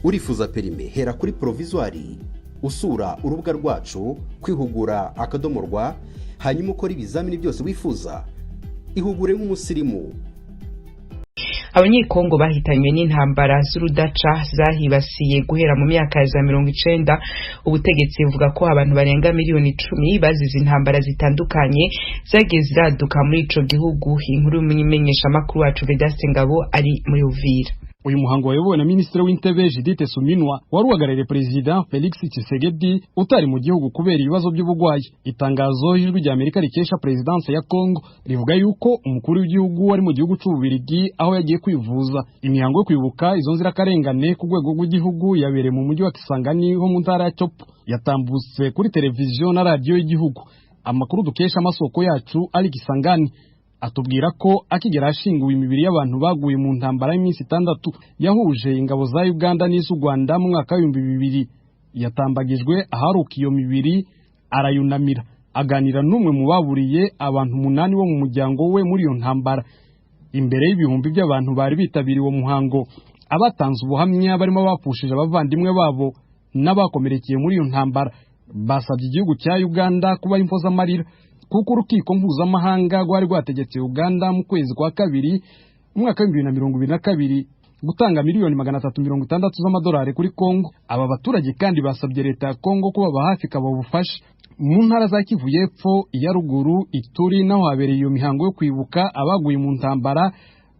urifuza perime hera kuri provisoire usura urubuga rwacu kwihugura.rwa hanyuma ukora ibizamini byose wifuza ihugure nk'umusirimu. Abanyekongo bahitanywe n'intambara z'urudaca zahibasiye guhera mu myaka ya 1990. Ubutegetsi buvuga ko abantu barenga miliyoni 10 bazize intambara zitandukanye zageze ziraduka muri ico gihugu. Inkuru y'umumenyesha makuru wacu Vedaste Ngabo ari muri Uvira. Uyu muhango wayobowe na Minisitiri w'Intebe Judith Suminwa wari uhagarariye President Felix Tshisekedi utari mu gihugu kubera ibibazo by'ubugwayi. Itangazo y'ijwi rya Amerika rikesha Presidence ya Congo rivuga yuko umukuru w'igihugu wari mu gihugu c'Ububirigi aho yagiye kwivuza. Imihango yo kwibuka izo nzirakarengane ku rwego rw'igihugu yabereye mu mujyi wa Kisangani ho mu ntara ya Chopo, yatambutse kuri televiziyo na radio y'igihugu. Amakuru dukesha amasoko yacu ari Kisangani atubwira ko akigera ashinguwe imibiri y'abantu baguye mu ntambara y'iminsi 6 yahuje ingabo za Uganda n'iz'u Rwanda mu mwaka wa 2000. Yatambagijwe aharuka iyo mibiri arayunamira aganira n'umwe mu baburiye abantu 8 bo mu muryango we muri iyo ntambara. Imbere y'ibihumbi by'abantu bari bitabiriwe muhango, abatanze ubuhamya barimo bapushije abavandimwe babo n'abakomerekeye muri iyo ntambara basabye igihugu cya Uganda kuba impoza amarira kuko urukiko mpuzamahanga rwari rwategetse Uganda mu kwezi kwa kabiri umwaka wa 2022 gutanga miliyoni 360 z'amadolari kuri Kongo. Aba baturage kandi basabye leta ya Kongo kuba bahafi kababufasha. Mu ntara za Kivu y'Epfo, iya Ruguru, Ituri naho habereye iyo mihango yo kwibuka abaguye mu ntambara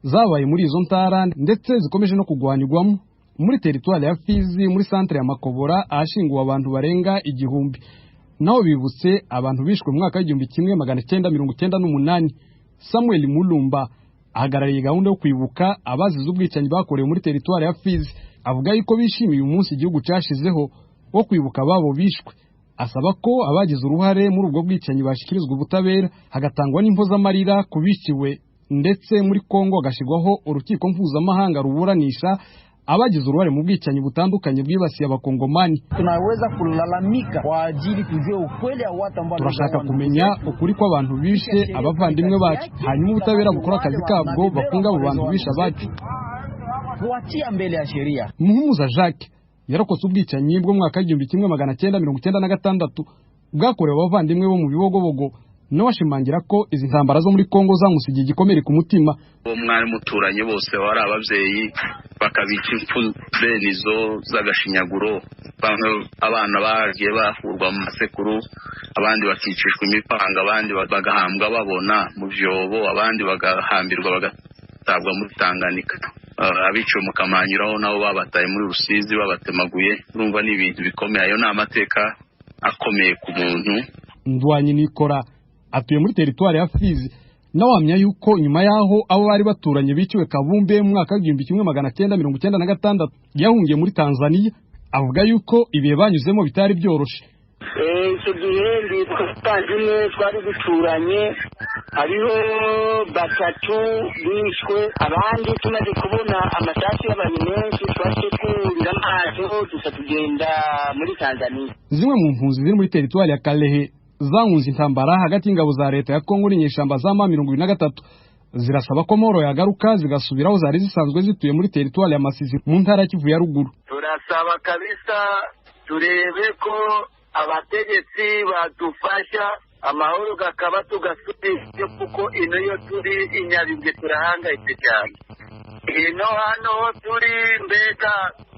zabaye muri izo ntara ndetse zikomeje no kugwanirwamo. Muri teritwari ya Fizi muri centre ya Makobora ahashinguwe abantu barenga 1000. Naho bibutse abantu bishwe mu mwaka wa 1998. Samuel Mulumba ahagarariye gahunda yo kwibuka abazize ubwicanyi bakorewe muri teritwari ya Fizi avuga yuko bishimiye umunsi igihugu cyashizeho wo kwibuka ababo bishwe. Asaba ko abagize uruhare muri ubwo bwicanyi bashikirizwa ubutabera hagatangwa n'impozamarira kubiciwe ndetse muri Kongo agashigwaho urukiko mpuzamahanga ruburanisha abagize uruhare mu bwicanyi butandukanye bwibasiye abakongomani. Tunaweza kulalamika kwa ajili tujue ukweli wa watu ambao turashaka kumenya ukuri kwa abantu bishe abavandimwe bacu hanyuma ubutabera bukora akazi kabwo bafunga abo bantu bishe abacu kuatia mbele ya sheria. Muhumuza Jacques yarokotse ubwicanyi bwo mwaka wa 1996 bwakorewe abavandimwe bo mu bibogobogo n'abashimangira ko izi ntambara zo muri Kongo zamusigiye igikomere ku mutima. Umwari muturanye bose bari abavyeyi bakabica impfu benizo z'agashinyaguro, bamwe abana bagiye bahurwa mu masekuru, abandi bakicishwa imipanga, abandi bagahambwa babona mu vyobo, abandi bagahambirwa bagatabwa muri Tanganyika, abiciwe mu Kamanyiraho nabo babataye muri Rusizi babatemaguye. Urumva ni ibintu bikomeye, ayo ni amateka akomeye ku muntu. Ndwanyi Nikora atuye muri teritwari ya Fizi nawamya yuko nyuma yaho abo bari baturanye biciwe Kabumbe mu mwaka wa 1996 yahungiye muri Tanzania. Avuga yuko ibihe banyuzemo bitari byoroshe. Icyo gihe twatandimwe twari duturanye, hariho batatu bishwe, abandi tumaze kubona amasasu y'abantu menshi twashe kurira amaso tugenda muri Tanzania. Zimwe mu mpunzi ziri muri teritwari ya Kalehe zangunze intambara hagati y'ingabo za leta ya Kongo n'inyeshamba za M23 zirasaba ko moro yagaruka zigasubiraho zari zisanzwe zituye muri teritwari ya Masisi mu ntara ya Kivu ya Ruguru. Turasaba kabisa turebe ko abategetsi badufasha amahoro gakaba tugasubira kuko ino yo turi inyabibwe turahangayitse cyane. Ino hano turi mbega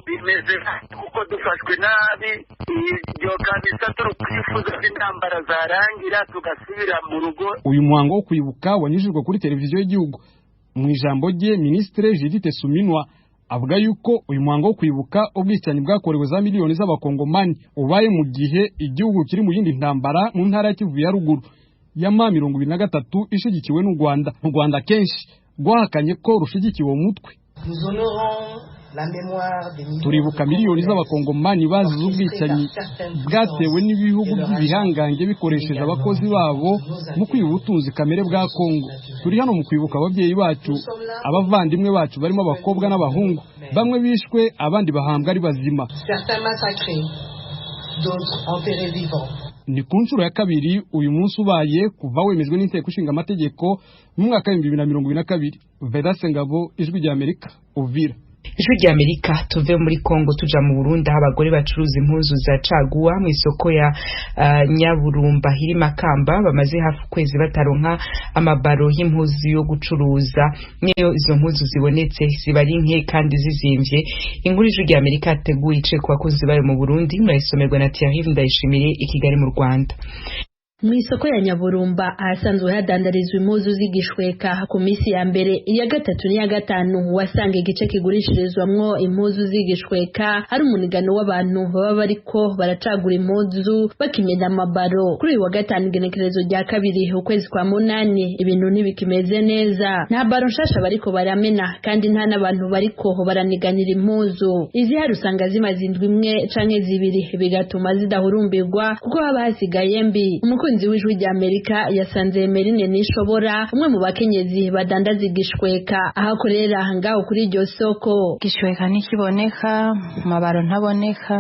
bimeze kuko dufashwe nabi, ibyo kabisa turukwifuza intambara zarangira tugasubira mu rugo. Uyu muhango wo kwibuka wanyujijwe kuri televiziyo y'igihugu. Mu ijambo rye Minisitiri Judith Suminwa avuga yuko uyu muhango wo kwibuka ubwicanyi bwakorewe za miliyoni z'abakongomani ubaye mu gihe igihugu kiri mu yindi ntambara mu ntara ya Kivu ya Ruguru ya M23 ishigikiwe n'u Rwanda. U Rwanda kenshi rwahakanye ko rushigikiwe umutwe. Turibuka miliyoni z'abakongomani bazize ubwicanyi bwatewe n'ibihugu by'ibihangange bikoresheje abakozi babo mu kwiba ubutunzi kamere bwa Kongo. Turi hano mu kwibuka ababyeyi bacu, abavandimwe bacu barimo abakobwa n'abahungu, bamwe bishwe abandi bahambwa ari bazima. Ni ku nshuro ya kabiri uyu munsi ubaye kuva wemejwe n'inteko ishinga amategeko mu mwaka wa 2022. Vedaste Ngabo, Ijwi rya Amerika, Uvira. Ijwi rya Amerika tuve muri Kongo tuja mu Burundi aho abagore bacuruza impuzu za caguwa mu isoko ya Nyaburumba hiri Makamba bamaze hafi kwezi bataronka amabaro y'impuzu yo gucuruza. Niyo izo mpuzu zibonetse ziba ari nke kandi zizimvye. Inkuru ijwi rya Amerika yateguye ice ku bakozi bayo mu Burundi murayisomerwa na Thierry Ndayishimiye i Kigali mu Rwanda. Mu isoko ya Nyaburumba ahasanzwe hadandarizwa impuzu z'igishweka ku minsi ya mbere iya gatatu n'iya gatanu wasanga igice kigurishirizwamwo impuzu z'igishweka hari umunigano w'abantu baba bariko baracagura impuzu bakimena amabaro. Kuri uyu wa gatanu igenekerezo rya kabiri ukwezi kwa munani ibintu ntibikimeze neza, nta baro nshasha bariko baramena kandi nta n'abantu bariko baraniganira impuzu. Izi hari usanga zimaze indwi imwe canke zibiri bigatuma zidahurumbirwa kuko haba hasigaye mbi. Umukunzi w'ijwi rya Amerika yasanze Emeline Nishobora umwe mu bakenyezi badandaza igishweka ahakorera ngaho kuri iryo soko. Igishweka ntikiboneka, amabaro ntaboneka,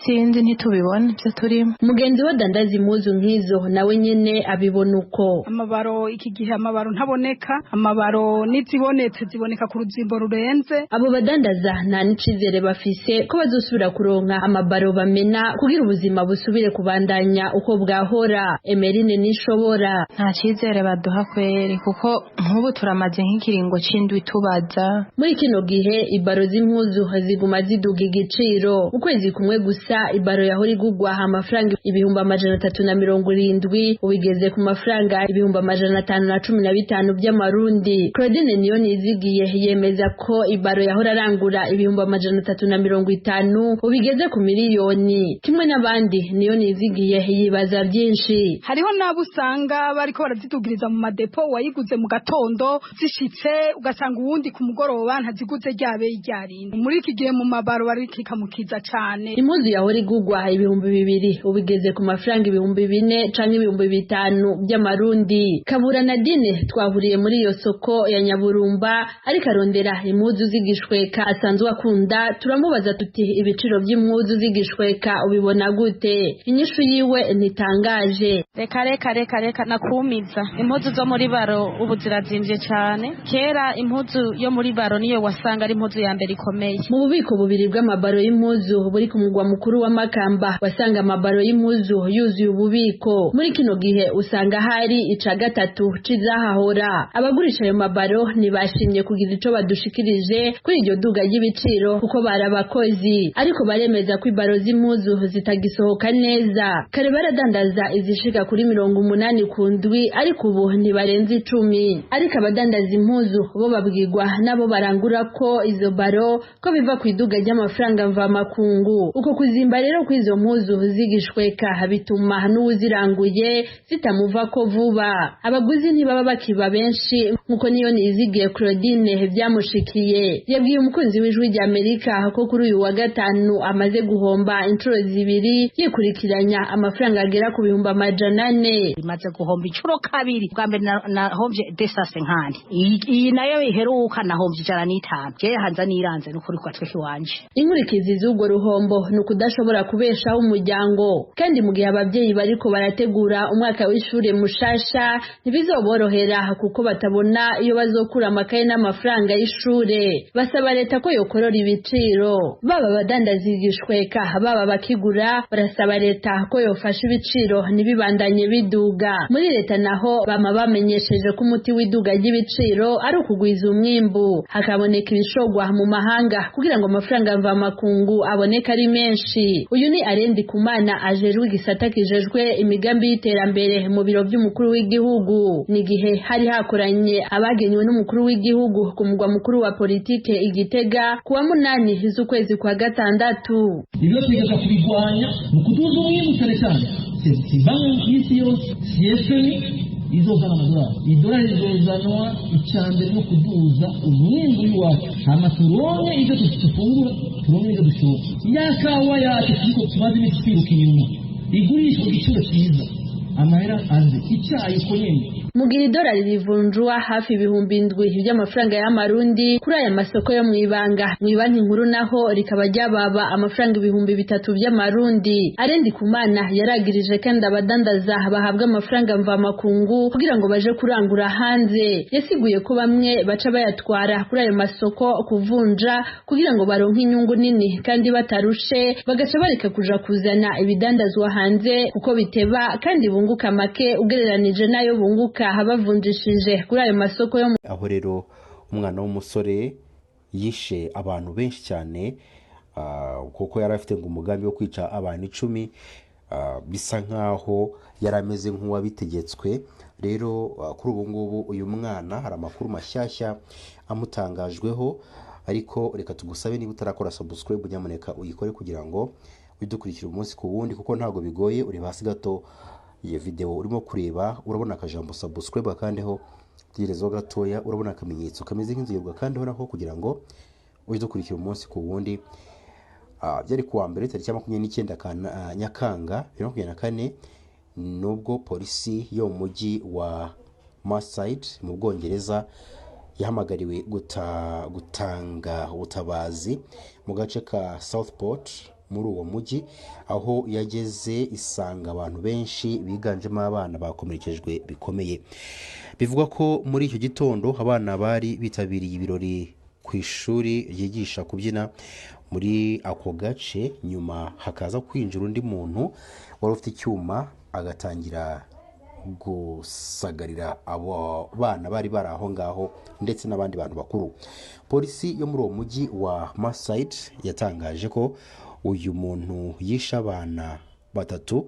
sinzi ntitubibona byo turimo. Mugenzi we adandaza impuzu nk'izo nawe nyene abibona uko. Amabaro iki gihe amabaro ntaboneka, amabaro nizibonetse ziboneka ku ruzimbo rurenze. Abo badandaza nta n'icizere bafise ko bazosubira kuronka amabaro bamena kugira ubuzima busubire kubandanya uko bwaho. Emeline Nishobora nta cyizere baduha kweri kuko nk'ubu turamaze nk'ikiringo c'indwi tubaza. Muri kino gihe ibaro z'impuzu ziguma ziduga igiciro. Ukwezi kumwe gusa ibaro yahora igugwa amafaranga 370 ubigeze ku mafaranga 515 by'amarundi. Claudine niyo nizigiye yemeza ko ibaro yahora arangura 350 ubigeze ku miliyoni. Kimwe n'abandi niyo nizigiye yibaza hariho nabo usanga bariko barazidugiriza mu madepo wayiguze mu gatondo zishitse ugasanga uwundi ku mugoroba ntaziguze ryabe iryarinde. Muri iki gihe mu mabaro barikikamukiza cane. Impuzu yahora igugwa 2,000 ubigeze ku mafaranga 4,000 canke 5,000 by'amarundi. Kabura Nadine twahuriye muri iyo soko ya Nyaburumba ariko arondera impuzu z'igishweka asanzwe akunda. Turamubaza tuti ibiciro by'impuzu z'igishweka ubibona gute? Inyishu yiwe ntitangaje. Reka nakumiza. Impuzu zo muri baro ubu zirazimvye cyane. Kera impuzu yo muri baro niyo wasanga ari impuzu ya mbere ikomeye. Mu bubiko bubiri bw'amabaro y'impuzu buri ku mugwa mukuru wa Makamba wasanga amabaro y'impuzu yuzuye ububiko. Muri kino gihe usanga hari ica gatatu cizahahora. Abagurisha ayo mabaro ntibashimye kugira ico badushikirije kuri iryo duga y'ibiciro kuko barabakozi, ariko baremeza ko ibaro z'impuzu zitagisohoka neza. Kare baradandaza izishika kuri 80 ku ndwi ariko ubu ntibarenze 10. Ariko abadandaza impuzu bo babwirwa nabo barangura ko izo baro ko biva ku iduga ry'amafaranga mva makungu. Uko kuzimba rero kw'izo mpuzu zigishweka bituma n'uziranguye zitamuva ko vuba. Abaguzi ntibaba bakiba benshi nkuko niyo nizigiye Claudine byamushikiye. Yabwiye umukunzi w'ijwi rya Amerika ko kuri uyu wa gatanu amaze guhomba inshuro zibiri yikurikiranya amafaranga agera ku 400. Imaze guhomba inshuro kabiri. Bwa mbere nahombye desase nkandi. Iyi nayo iheruka nahombye 105. Je hanza niranze n'ukuri kwa tweke wanje. Inkurikizi z'ubwo ruhombo n'ukudashobora kubeshaho umuryango, kandi mu gihe abavyeyi bariko barategura umwaka w'ishure mushasha ntibizoborohera kuko batabona iyo bazokura amakaye n'amafaranga y'ishure. Basaba leta ko yokorora ibiciro. Baba badandaza igishweka baba bakigura barasaba leta ko yofasha ibiciro nibibandanye biduga. Muri leta naho bama bamenyesheje ko umuti w'iduga ry'ibiciro ari ukugwiza umwimbu hakaboneka ibishogwa mu mahanga kugira ngo amafaranga mva makungu aboneka ari menshi. Uyu ni Arendi Kumana ajejwe igisata kijejwe imigambi y'iterambere mu biro by'umukuru w'igihugu. Ni gihe hari hakoranye abagenywe n'umukuru w'igihugu ku mugwa mukuru wa politike Igitega kuwa 8 z'ukwezi kwa gatandatu. Ibyo twigaza kubigwanya mu kuduza umwimbu cyane banki y'isi yose CFN izozana amadolari. Idolari rizozanwa icyambere no kuduza umwimbu w'iwacu hama turonke ibyo dufungura turonke ibyo dushora. Yakawa yacu turiko tumaze iminsi twiruka inyuma igurisha ku giciro cyiza amahera aze icyayi uko nyene mu gihe idolari rivunjwa hafi ibihumbi 7 by'amafaranga y'amarundi kuri aya masoko yo mwibanga. Mu banki nkuru naho rikaba ryababa amafaranga ibihumbi 3 by'amarundi. Arendi Kumana yaragirije kandi abadandaza bahabwa amafaranga mva makungu kugira ngo baje kurangura hanze. Yasiguye ko bamwe baca bayatwara kuri ayo masoko kuvunja kugira ngo baronke inyungu nini kandi batarushe, bagaca bareka kuja kuzana ibidandazwa hanze kuko biteba kandi bunguka make ugereranije nayo bunguka habavunjishije kuri ayo masoko yo. Aho rero umwana w'umusore yishe abantu benshi cyane kuko yari afite ngo umugambi wo kwica abantu 10, bisa nkaho yari ameze nk'uwabitegetswe. Rero kuri ubu ngubu uyu mwana hari amakuru mashyashya amutangajweho, ariko reka tugusabe niba utarakora subscribe nyamuneka uyikore kugira ngo widukurikire umunsi ku wundi, kuko ntago bigoye. Uri hasi gato iyi video urimo kureba urabona akajambo subscribe kandeho, tegerezo gatoya urabona akamenyetso kameze nk'inzirwa kandeho nako kugira ngo widukurikire umunsi ku wundi. Byari kuwa mbere tariki 29 Nyakanga 2024 nubwo polisi yo mu mujyi wa Marseille mu Bwongereza yahamagariwe gutanga ubutabazi mu gace ka Southport muri uwo mujyi, aho yageze isanga abantu benshi biganjemo abana bakomerekejwe bikomeye. Bivugwa ko muri icyo gitondo abana bari bitabiriye ibirori ku ishuri ryigisha kubyina muri ako gace, nyuma hakaza kwinjira undi muntu wari ufite icyuma agatangira gusagarira abo bana bari bari aho ngaho ndetse n'abandi bantu bakuru. Polisi yo muri uwo mujyi wa Marseille yatangaje ko uyu muntu yishe abana 3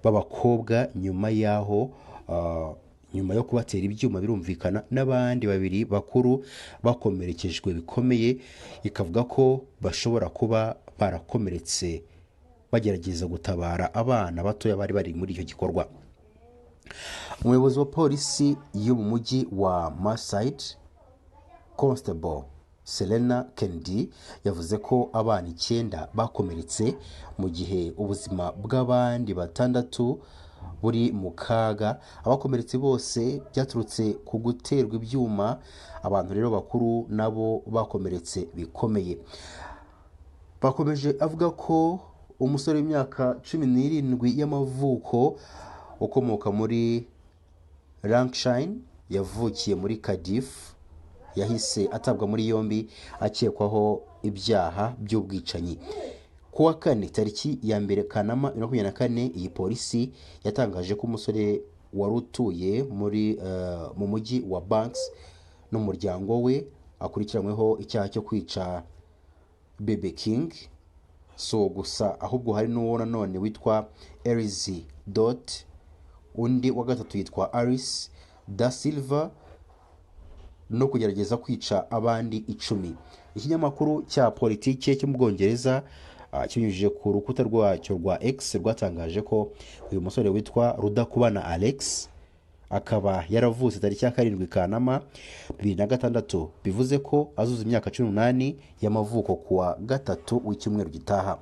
b'abakobwa nyuma yo kubatera ibyuma birumvikana, n'abandi 2 bakuru bakomerekejwe bikomeye. Ikavuga ko bashobora kuba barakomeretse bagerageza gutabara abana batoya bari bari muri icyo gikorwa. Umuyobozi wa polisi yo mu mujyi wa Marseille, Constable Selena Kennedy, yavuze ko abana 9 bakomeretse mu gihe ubuzima bw'abandi 6 buri mu kaga. Abakomeretse bose byaturutse ku guterwa ibyuma. Abantu rero bakuru nabo bakomeretse bikomeye. Bakomeje avuga ko umusore w'imyaka 17 y'amavuko ukomoka muri Lancashire yavukiye muri Cardiff yahise atabwa muri yombi akekwaho ibyaha by'ubwicanyi. Kuwa 4 tariki ya 2 Kanama 2024 iyi polisi yatangaje ko umusore wari utuye mu mujyi wa Banks n'umuryango we akurikiranyweho icyaha cyo kwica Bebe King. So gusa ahubwo hari n'uwo nanone witwa Erizi Dot, undi wa gatatu yitwa Aris da Silva, no kugerageza kwica abandi 10. Ikinyamakuru cya politike cyo mu Bwongereza kinyujije ku rukuta rwacyo rwa X rwatangaje ko uyu musore witwa Rudakubana Alex akaba yaravutse tariki ya 7 Kanama 2006, bivuze ko azuza imyaka 18 y'amavuko kuwa 3 w'icyumweru gitaha.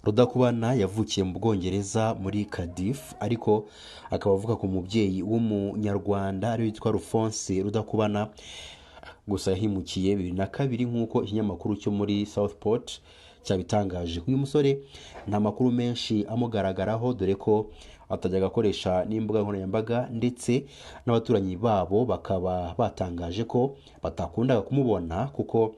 Rudakubana yavukiye mu Bwongereza muri Cardiff, ariko akaba avuka ku mubyeyi w'umunyarwanda ari witwa Rufonse Rudakubana. Gusa yahimukiye 2002 nk'uko ikinyamakuru cyo muri Southport cyabitangaje. Uyu musore nta makuru menshi amugaragaraho, dore ko atajyaga akoresha n'imbuga nkoranyambaga, ndetse n'abaturanyi babo bakaba batangaje ko batakundaga kumubona, kuko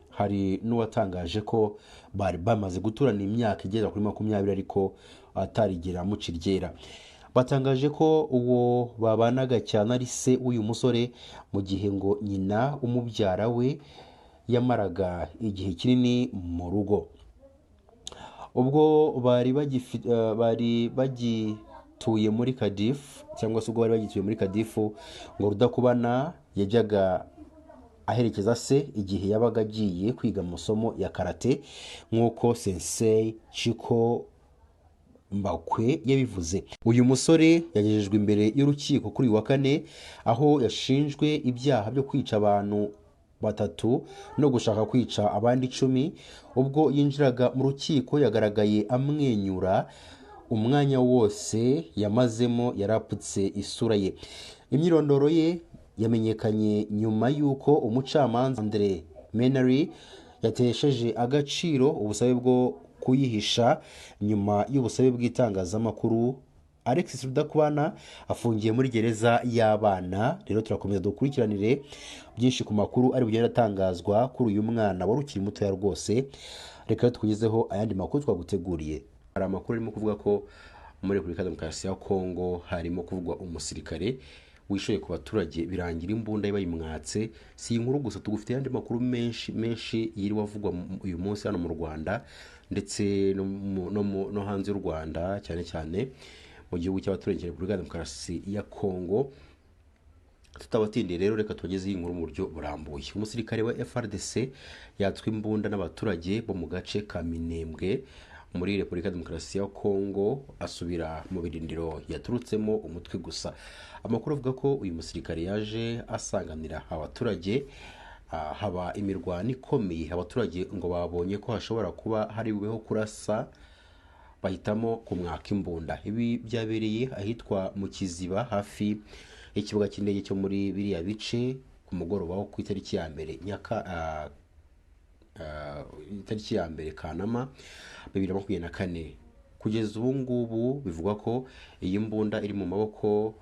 hari n'uwatangaje ko bari bamaze guturana imyaka igera kuri 20 ariko atarigera muciryera. Batangaje ko uwo babanaga cyane ari se w'uyu musore, mu gihe ngo nyina umubyara we yamaraga igihe kinini mu rugo. Ubwo bari bagituye muri Cardiff, cyangwa se ubwo bari bagituye muri Cardiff, ngo Rudakubana yajyaga aherekeza se igihe yabaga agiye kwiga amasomo ya karate, nk'uko Sensei Chiko Mbakwe yabivuze. Uyu musore yagejejwe imbere y'urukiko kuri wa 4, aho yashinjwe ibyaha byo kwica abantu 3 no gushaka kwica abandi 10. Ubwo yinjiraga mu rukiko yagaragaye amwenyura umwanya wose yamazemo, yaraputse isura ye. imyirondoro ye yamenyekanye nyuma y'uko umucamanza Andre Menary yatesheje agaciro ubusabe bwo kuyihisha nyuma y'ubusabe bw'itangazamakuru. Alexis Rudakubana afungiye muri gereza y'abana. Rero turakomeza dukurikiranire byinshi ku makuru ari bugenda atangazwa kuri uyu mwana wari ukiri mutoya rwose. Reka tukugezeho ayandi makuru twaguteguriye. Hari amakuru arimo kuvuga ko muri Repubulika Demokarasi ya Kongo harimo kuvugwa umusirikare wishoye ku baturage birangira imbunda bayimwatse. Si inkuru gusa, tugufite yandi makuru menshi yiri wavugwa uyu munsi hano mu Rwanda ndetse no hanze y'u Rwanda, cyane cyane mu gihugu cy'abaturage Repubulika Demokarasi ya Kongo. Tutabatindiye rero, reka tugeze iyi nkuru mu buryo burambuye. Umusirikare wa FARDC yatswe imbunda n'abaturage bo mu gace ka Minembwe muri Repubulika Demokarasi ya Kongo asubira mu birindiro yaturutsemo umutwe gusa. Amakuru avuga ko uyu musirikare yaje asanganira abaturage, haba imirwano ikomeye. Abaturage ngo babonye ko hashobora kuba hari bubeho kurasa, bahitamo kumwaka imbunda. Ibi byabereye ahitwa mu Kiziba hafi ikibuga cy'indege cyo muri biriya bice ku mugoroba wo ku itariki ya mbere Kanama 2024. Kugeza ubu ngubu bivugwa ko iyi mbunda iri mu maboko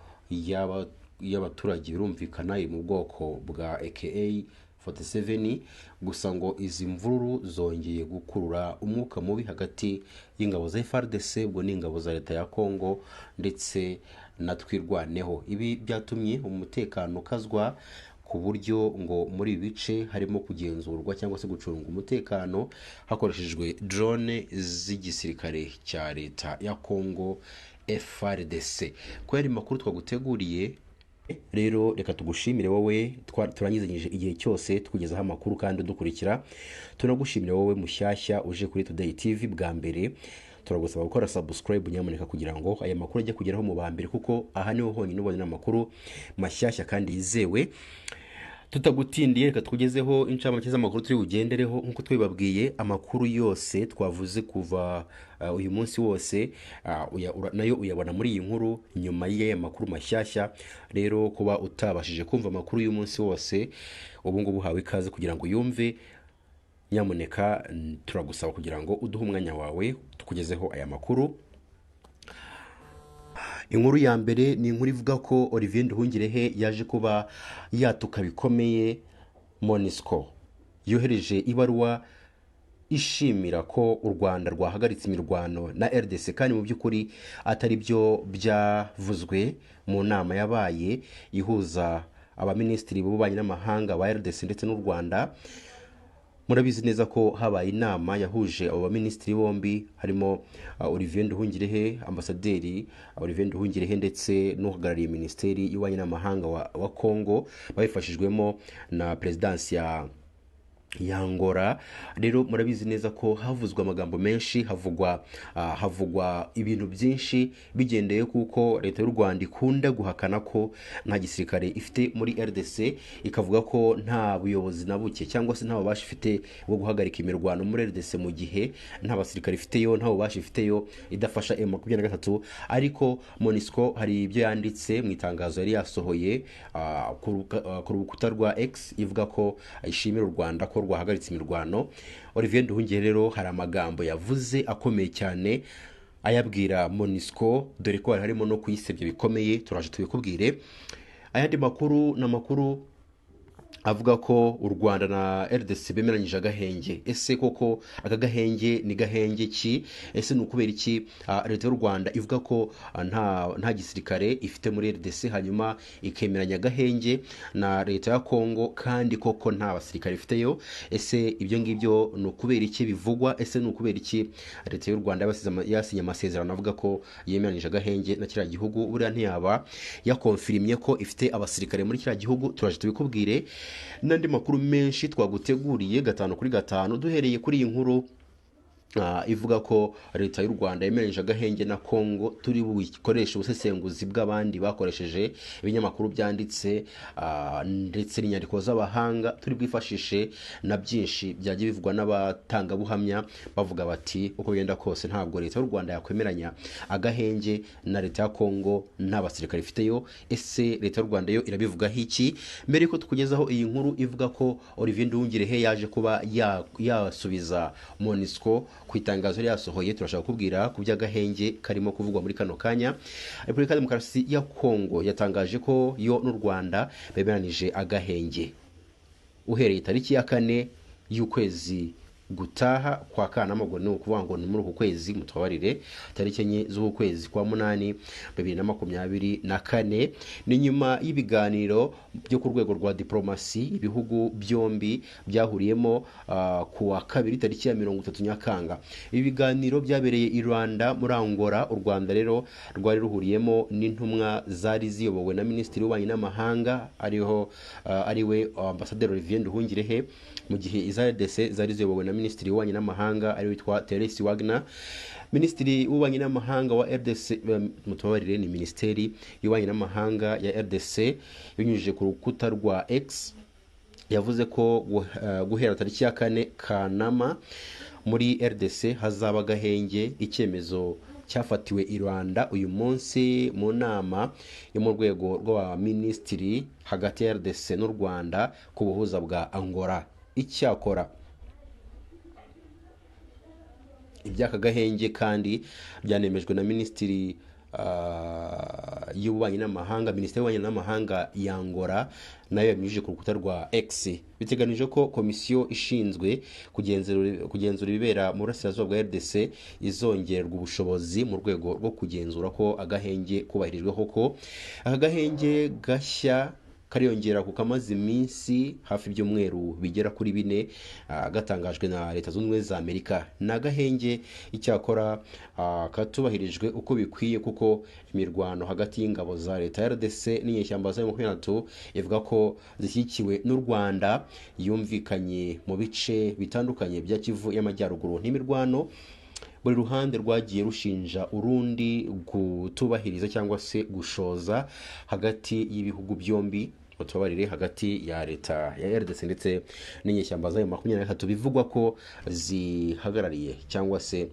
y'abaturage, birumvikana iri mu bwoko bwa AK-47. Gusa ngo izi mvururu zongeye gukurura umwuka mubi hagati y'ingabo za FARDC ubwo n'ingabo za leta ya Kongo ndetse na Twirwaneho. Ibi byatumye umutekano ukazwa ku buryo ngo muri ibi bice harimo kugenzurwa cyangwa se gucunga umutekano hakoreshejwe drone z'igisirikare cya leta ya Kongo FARDC. Ko yari makuru twaguteguriye rero, reka tugushimire wowe turanyizanyije igihe cyose tukugezaho amakuru kandi dukurikira. Tunagushimire wowe mushyashya uje kuri Today TV bwa mbere. Turagusaba gukora subscribe nyamuneka kugira ngo aya makuru ajye kugeraho mu bambere, kuko aha niho honyine ubona amakuru mashyashya kandi yizewe. Tutagutindiye, reka tukugezeho incamake z'amakuru turi bugendereho. Nkuko twibabwiye, amakuru yose twavuze kuva uyu munsi wose nayo uyabona muri iyi nkuru nyuma y'aya makuru mashyashya. Rero kuba utabashije kumva amakuru y'uyu munsi wose, ubu ngubu hawe ikaze kugira ngo yumve. Nyamuneka turagusaba kugira ngo uduhe umwanya wawe tukugezeho aya makuru. Inkuru ya mbere ni inkuru ivuga ko Olivier Nduhungirehe yaje kuba yatuka bikomeye MONUSCO. Yohereje ibaruwa ishimira ko u Rwanda rwahagaritse imirwano na RDC, kandi mu by'ukuri atari byo byavuzwe mu nama yabaye ihuza abaminisitiri b'ububanyi n'amahanga ba RDC ndetse n'u Rwanda. Murabizi neza ko habaye inama yahuje abo baminisitiri bombi, harimo Olivier Nduhungirehe, ambasaderi Olivier Nduhungirehe ndetse n'uhagarariye minisiteri y'ububanyi n'amahanga wa Kongo, babifashijwemo na perezidansi ya Angola. Rero murabizi neza ko havuzwe amagambo menshi, havugwa ibintu byinshi bigendeye kuko leta y'u Rwanda ikunda guhakana ko nta gisirikare ifite muri RDC, ikavuga ko nta buyobozi na buke cyangwa se nta bubasha ifite bwo guhagarika imirwano muri RDC, mu gihe nta basirikare ifiteyo, nta bubasha ifiteyo, idafasha M23. Ariko MONUSCO hari ibyo yanditse mu itangazo yari yasohoye ku rukuta rwa X, ivuga ko ishimira u Rwanda ko rwahagaritse imirwano. Olivier Nduhungirehe rero hari amagambo yavuze akomeye cyane ayabwira MONUSCO, dore ko harimo no kuyisebya bikomeye. Turaje tubikubwire. Ayandi makuru n'amakuru avuga ko u Rwanda na RDC bemeranyije agahenge. Ese koko aka gahenge ni gahenge ki? Ese nukubera iki leta y'u Rwanda ivuga ko nta gisirikare ifite muri RDC, hanyuma ikemeranya agahenge na leta ya Kongo kandi koko nta basirikare ifiteyo? Ese ibyo ngibyo nukubera iki bivugwa? Ese nukubera iki leta y'u Rwanda yasinye amasezerano avuga ko yemeranyije agahenge na kiriya gihugu? Buriya ntiyaba yakonfirimye ko ifite abasirikare muri kiriya gihugu? Turaje tubikubwire. N'andi makuru menshi twaguteguriye 5 kuri 5, duhereye kuri iyi nkuru ivuga ko leta y'u Rwanda yemereje agahenge na Kongo turi bukoresha ubusesenguzi bw'abandi bakoresheje ibinyamakuru byanditse ndetse n'inyandiko z'abahanga turi bwifashishe na byinshi byagiye bivugwa n'abatangabuhamya bavuga bati uko bigenda kose ntabwo leta y'u Rwanda yakwemeranya agahenge na leta ya Kongo nta basirikare ifiteyo. Ese leta y'u Rwanda yo irabivugaho iki? Mbere ko tukugezaho iyi nkuru ivuga ko Olivier Nduhungirehe yaje kuba yasubiza MONUSCO ku itangazo ryasohoye, turashaka kubwira ku by'agahenge karimo kuvugwa muri kano kanya. Repubulika Demokarasi ya Kongo yatangaje ko yo n'u Rwanda bemeranije agahenge uhereye tariki ya 4 y'ukwezi gutaha kwa Kanama, ngo ni ukuvuga ngo ni muri uku kwezi mutabarire tariki 4 z'ukwezi kwa 8 2024. ni nyuma y'ibiganiro byo ku rwego rwa diplomasi ibihugu byombi byahuriyemo ku wa 2 tariki ya 30 Nyakanga. Ibi biganiro byabereye i Rwanda muri Angola. U Rwanda rero rwari ruhuriyemo n'intumwa zari ziyobowe na Minisitiri w'Ububanyi n'Amahanga ariwe Ambassadeur Olivier Nduhungirehe, mu gihe IZRDC zari ziyobowe na Minisitiri w'Ububanyi n'Amahanga ari witwa Teresi Wagner. Minisitiri w'Ububanyi n'Amahanga wa RDC mutabarire ni Minisiteri y'Ububanyi n'Amahanga ya RDC binyujije ku rukuta rwa X yavuze ko guhera tariki ya 4 Kanama muri RDC hazaba agahenge. Icyemezo cyafatiwe i Rwanda uyu munsi mu nama yo mu rwego rw'abaminisitiri hagati ya RDC n'u Rwanda ku buhuza bwa Angola. Icyakora iby'aka gahenge kandi byanemejwe na Minisitiri y'Ububanyi n'Amahanga, Minisiteri y'Ububanyi n'Amahanga ya Angola nayo yanyujije ku rukuta rwa X. Biteganije ko komisiyo ishinzwe kugenzura ibibera mu burasirazuba bwa RDC izongererwa ubushobozi mu rwego rwo kugenzura ko agahenge kubahirijwe koko. Aka gahenge gashya kariyongera ku kamaze iminsi hafi ibyumweru bigera kuri 4 gatangajwe na Leta Zunze Ubumwe za Amerika. N'agahenge icyakora katubahirijwe uko bikwiye kuko imirwano hagati y'ingabo za leta ya RDC n'inyeshyamba za M23 ivuga ko zishyikiwe n'u Rwanda yumvikanye mu bice bitandukanye bya Kivu y'Amajyaruguru. N'imirwano buri ruhande rwagiye rushinja urundi gutubahiriza cyangwa se gushoza hagati y'ibihugu byombi mutabarire hagati ya leta ya RDC ndetse n'inyeshyamba za M23 bivugwa ko zihagarariye cyangwa se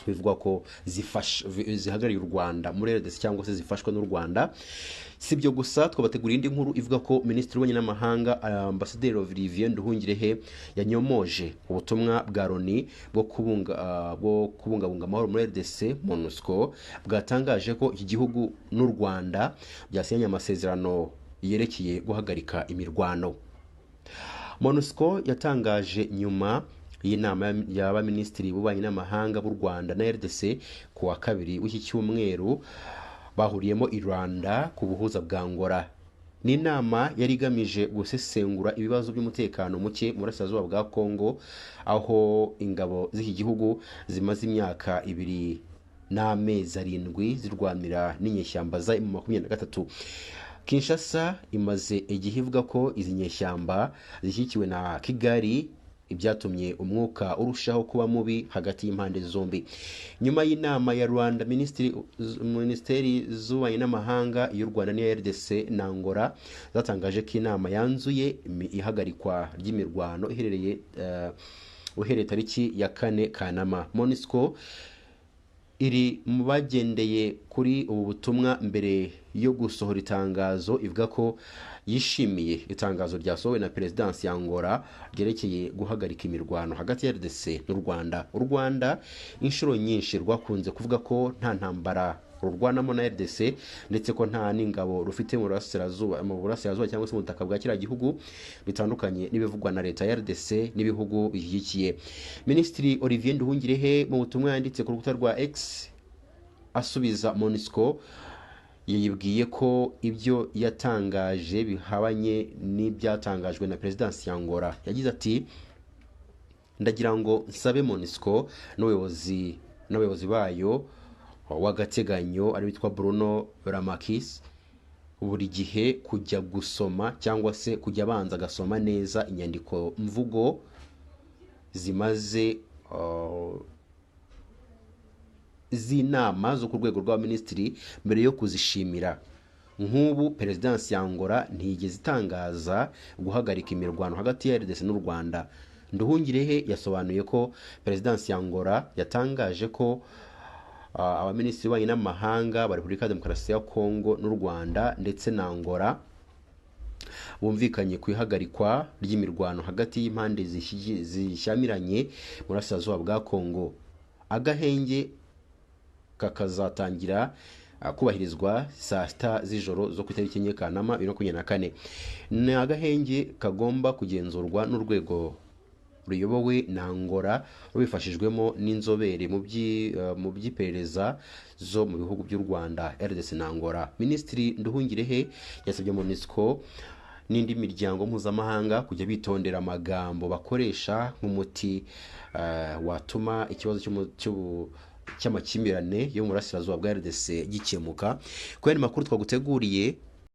bivugwa ko zihagarariye u Rwanda muri RDC cyangwa se zifashwa n'u Rwanda. Sibyo gusa twabategura indi nkuru ivuga ko Minisitiri w'Ububanyi n'Amahanga Ambassadeur Olivier Nduhungirehe yanyomoje ubutumwa bwa Loni bwo kubungabunga amahoro muri RDC MONUSCO bwatangaje ko iki gihugu n'u Rwanda byasinyanye amasezerano yerekeye guhagarika imirwano. MONUSCO yatangaje nyuma y'inama y'abaminisitiri b'Ububanyi n'Amahanga b'u Rwanda na RDC ku wa 2 w'iki cyumweru bahuriyemo i Rwanda ku buhuza bwa Angola. Ni inama yari igamije gusesengura ibibazo by'umutekano muke mu burasirazuba bwa Kongo, aho ingabo z'iki gihugu zimaze imyaka 2 n'amezi 7 zirwanira n'inyeshyamba za M23. Kinshasa imaze igihe ivuga ko izi nyeshyamba zishyikiwe na Kigali, ibyatumye umwuka urushaho kuba mubi hagati y'impande zombi. Nyuma y'inama ya Rwanda, Minisiteri z'Ububanyi n'Amahanga y'u Rwanda n'iya RDC na Angola zatangaje ko inama yanzuye ihagarikwa ry'imirwano uhereye tariki ya 4 Kanama. MONUSCO iri mu bagendeye kuri ubu butumwa mbere yo gusohora itangazo ivuga ko yishimiye itangazo ryasohowe na Perezidansi ya Angola ryerekeye guhagarika imirwano hagati ya RDC n'u Rwanda. U Rwanda inshuro nyinshi rwakunze kuvuga ko nta ntambara rurwanamo na RDC ndetse ko nta n'ingabo rufite mu burasirazuba cyangwa se mu butaka bwa kiriya gihugu, bitandukanye n'ibivugwa na leta ya RDC n'ibihugu bishyigikiye. Minisitiri Olivier Nduhungirehe mu butumwa yanditse ku rukuta rwa X asubiza MONUSCO yibwiye ko ibyo yatangaje bihabanye n'ibyatangajwe na Perezidansi ya Angola. Yagize ati, ndagira ngo nsabe MONUSCO n'abayobozi bayo w'agateganyo ari witwa Bruno Ramakis buri gihe kujya gusoma cyangwa se kujya abanza agasoma neza inyandiko mvugo zimaze z'inama zo ku rwego rw'abaminisitiri mbere yo kuzishimira. Nk'ubu perezidansi ya Angola ntiyigeze itangaza guhagarika imirwano hagati ya RDC n'u Rwanda. Nduhungirehe yasobanuye ko perezidansi ya Angola yatangaje ko abaminisitiri b'ububanyi n'amahanga ba Repubulika ya Demokarasi ya Kongo n'u Rwanda ndetse na Angola bumvikanye ku ihagarikwa ry'imirwano hagati y'impande zishyamiranye mu burasirazuba bwa Kongo. Agahenge kakazatangira kubahirizwa saa sita z'ijoro zo ku itariki 4 Kanama 2024. Ni agahenge kagomba kugenzurwa n'urwego ruyobowe na Angola rubifashijwemo n'inzobere mu by'iperereza zo mu bihugu by'u Rwanda, RDC na Angola. Minisitiri Nduhungirehe yasabye MONUSCO n'indi miryango mpuzamahanga kujya bitondera amagambo bakoresha nk'umuti watuma ikibazo cy'amakimbirane yo mu burasirazuba bwa RDC gikemuka. Kwa makuru twaguteguriye